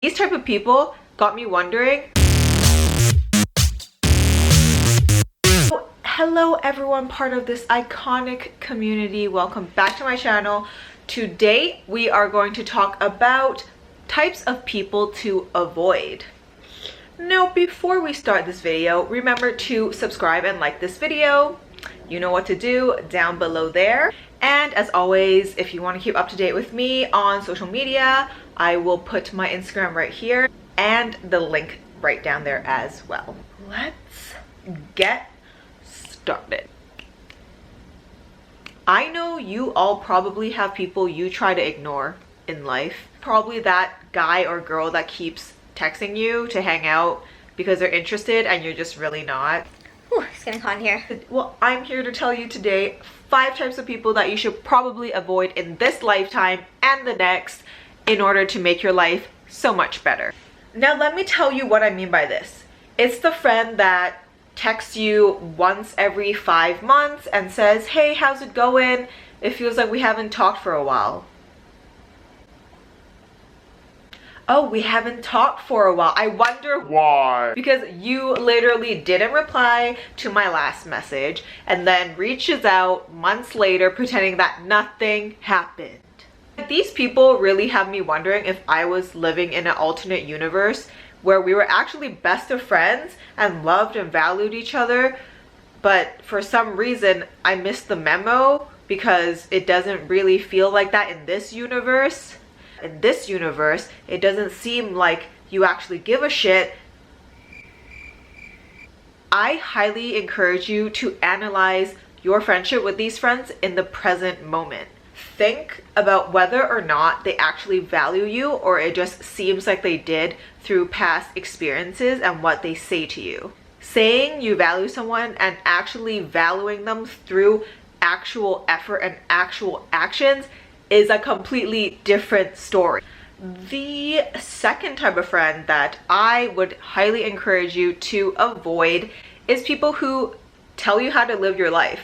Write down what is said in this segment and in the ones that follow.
These type of people got me wondering. Hello everyone, part of this iconic community. Welcome back to my channel. Today we are going to talk about types of people to avoid. Now, before we start this video, remember to subscribe and like this video. You know what to do down below there. And as always, if you want to keep up to date with me on social media, I will put my Instagram right here and the link right down there as well. Let's get started. I know you all probably have people you try to ignore in life. Probably that guy or girl that keeps texting you to hang out because they're interested and you're just really not. Whew, it's getting hot in here. Well, I'm here to tell you today 5 types of people that you should probably avoid in this lifetime and the next in order to make your life so much better. Now, let me tell you what I mean by this. It's the friend that texts you once every 5 months and says, hey, how's it going? It feels like we haven't talked for a while. Oh, we haven't talked for a while. I wonder why. Because you literally didn't reply to my last message and then reaches out months later pretending that nothing happened. These people really have me wondering if I was living in an alternate universe where we were actually best of friends and loved and valued each other, but for some reason I missed the memo because it doesn't really feel like that in this universe. In this universe, it doesn't seem like you actually give a shit. I highly encourage you to analyze your friendship with these friends in the present moment. Think about whether or not they actually value you, or it just seems like they did through past experiences and what they say to you. Saying you value someone and actually valuing them through actual effort and actual actions is a completely different story. The second type of friend that I would highly encourage you to avoid is people who tell you how to live your life,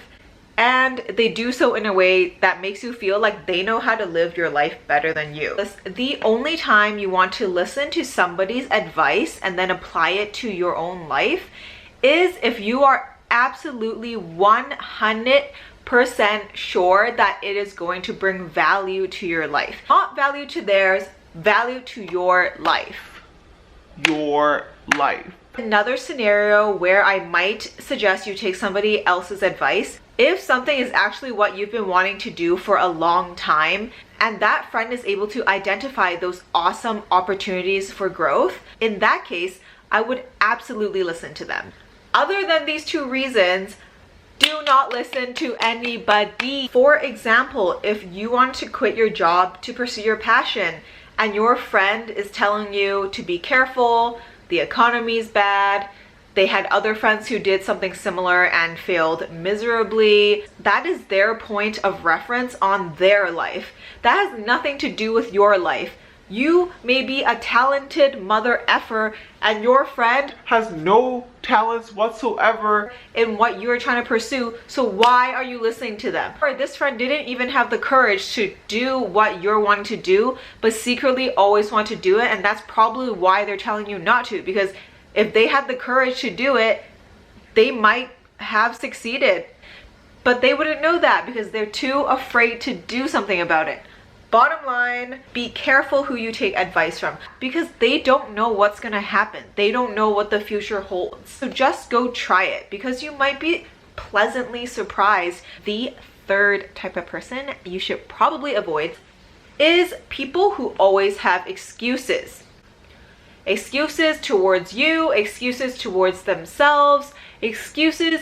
and they do so in a way that makes you feel like they know how to live your life better than you. The only time you want to listen to somebody's advice and then apply it to your own life is if you are absolutely 100% sure that it is going to bring value to your life. Not value to theirs, value to your life. Your life. Another scenario where I might suggest you take somebody else's advice, if something is actually what you've been wanting to do for a long time and that friend is able to identify those awesome opportunities for growth, in that case, I would absolutely listen to them. Other than these 2 reasons, do not listen to anybody. For example, if you want to quit your job to pursue your passion and your friend is telling you to be careful, the economy is bad, they had other friends who did something similar and failed miserably, that is their point of reference on their life. That has nothing to do with your life. You may be a talented mother effer and your friend has no talents whatsoever in what you're trying to pursue, so why are you listening to them? Or this friend didn't even have the courage to do what you're wanting to do, but secretly always want to do it, and that's probably why they're telling you not to, because if they had the courage to do it, they might have succeeded, but they wouldn't know that because they're too afraid to do something about it. Bottom line, be careful who you take advice from because they don't know what's gonna happen. They don't know what the future holds. So just go try it because you might be pleasantly surprised. The third type of person you should probably avoid is people who always have excuses. Excuses towards you, excuses towards themselves, excuses.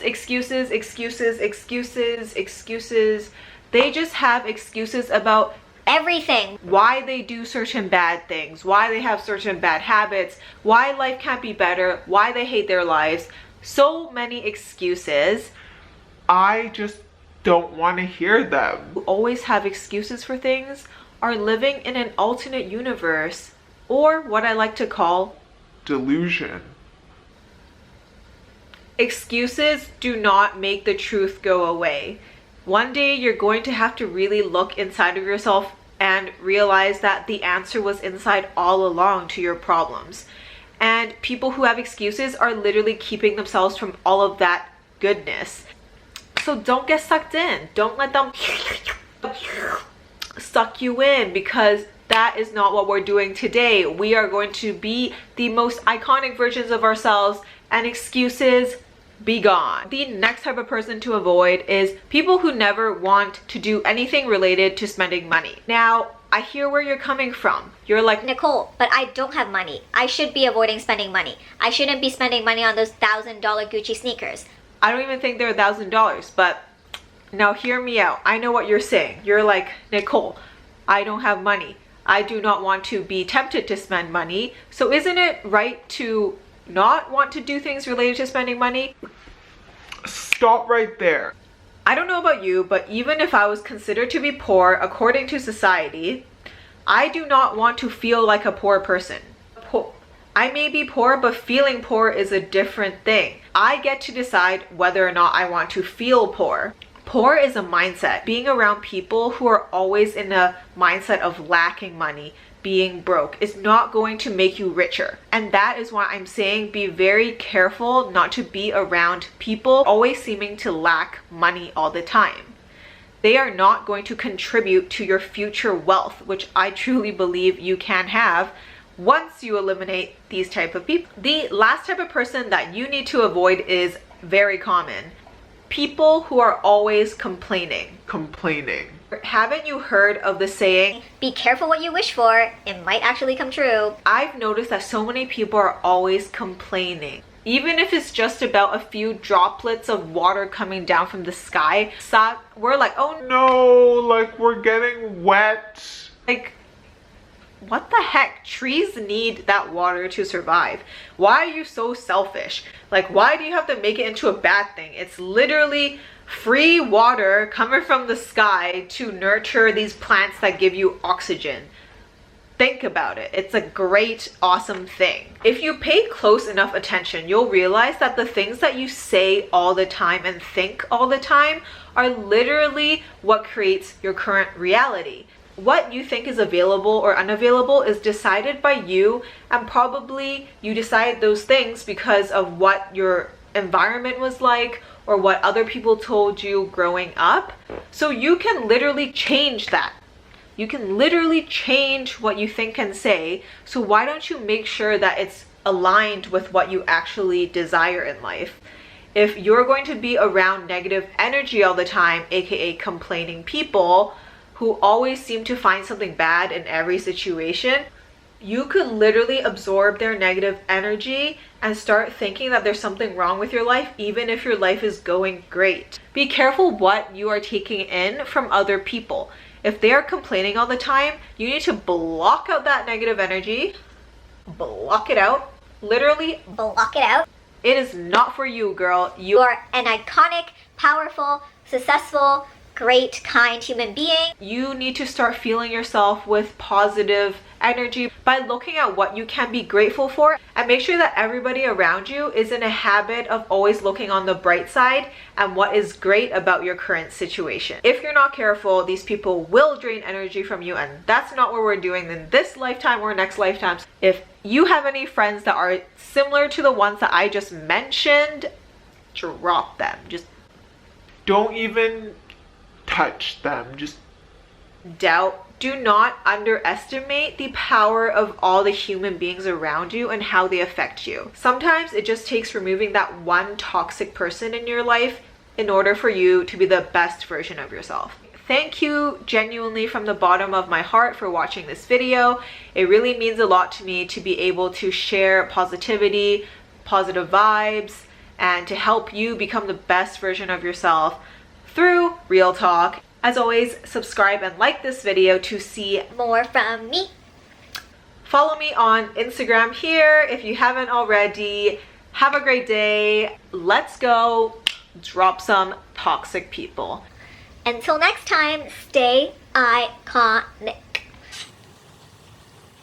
They just have excuses about everything. Why they do certain bad things, why they have certain bad habits, why life can't be better, why they hate their lives. So many excuses. I just don't want to hear them. Who always have excuses for things are living in an alternate universe, or what I like to call delusion. Excuses do not make the truth go away. One day you're going to have to really look inside of yourself and realize that the answer was inside all along to your problems. And people who have excuses are literally keeping themselves from all of that goodness. So don't get sucked in. Don't let them suck you in, because that is not what we're doing today. We are going to be the most iconic versions of ourselves, and excuses be gone. The next type of person to avoid is people who never want to do anything related to spending money. Now, I hear where you're coming from. You're like, Nicole, but I don't have money. I should be avoiding spending money. I shouldn't be spending money on those $1,000 Gucci sneakers. I don't even think they're $1,000, but now hear me out. I know what you're saying. You're like, Nicole, I don't have money. I do not want to be tempted to spend money. So isn't it right to not want to do things related to spending money? Stop right there. I don't know about you, but even if I was considered to be poor according to society, I do not want to feel like a poor person. I may be poor, but feeling poor is a different thing. I get to decide whether or not I want to feel poor. Poor is a mindset. Being around people who are always in a mindset of lacking money, being broke, is not going to make you richer. And that is why I'm saying be very careful not to be around people always seeming to lack money all the time. They are not going to contribute to your future wealth, which I truly believe you can have once you eliminate these type of people. The last type of person that you need to avoid is very common. People who are always complaining. Haven't you heard of the saying, Be careful what you wish for. It might actually come true. I've noticed that so many people are always complaining. Even if it's just about a few droplets of water coming down from the sky, we're like, oh No, like we're getting wet. like, what the heck? Trees need that water to survive. Why are you so selfish? Like, why do you have to make it into a bad thing? It's literally free water coming from the sky to nurture these plants that give you oxygen. Think about it. It's a great, awesome thing. If you pay close enough attention, you'll realize that the things that you say all the time and think all the time are literally what creates your current reality. What you think is available or unavailable is decided by you, and probably you decide those things because of what your environment was like or what other people told you growing up. So you can literally change that. You can literally change what you think and say. So why don't you make sure that it's aligned with what you actually desire in life? If you're going to be around negative energy all the time, aka complaining people who always seem to find something bad in every situation, you could literally absorb their negative energy and start thinking that there's something wrong with your life, even if your life is going great. Be careful what you are taking in from other people. If they are complaining all the time, you need to block out that negative energy. Block it out. Literally Block it out. It is not for you, girl. You are an iconic, powerful, successful, great, kind human being. You need to start feeling yourself with positive energy by looking at what you can be grateful for, and make sure that everybody around you is in a habit of always looking on the bright side and what is great about your current situation. If you're not careful, these people will drain energy from you, and that's not what we're doing in this lifetime or next lifetimes. If you have any friends that are similar to the ones that I just mentioned, drop them. Just Don't even touch them. Just doubt. Do not underestimate the power of all the human beings around you and how they affect you. Sometimes it just takes removing that one toxic person in your life in order for you to be the best version of yourself. Thank you genuinely from the bottom of my heart for watching this video. It really means a lot to me to be able to share positivity, positive vibes, and to help you become the best version of yourself through real talk. As always, subscribe and like this video to see More from me. Follow me on Instagram here if you haven't already. Have a great day. Let's go drop some toxic people. Until next time, stay iconic.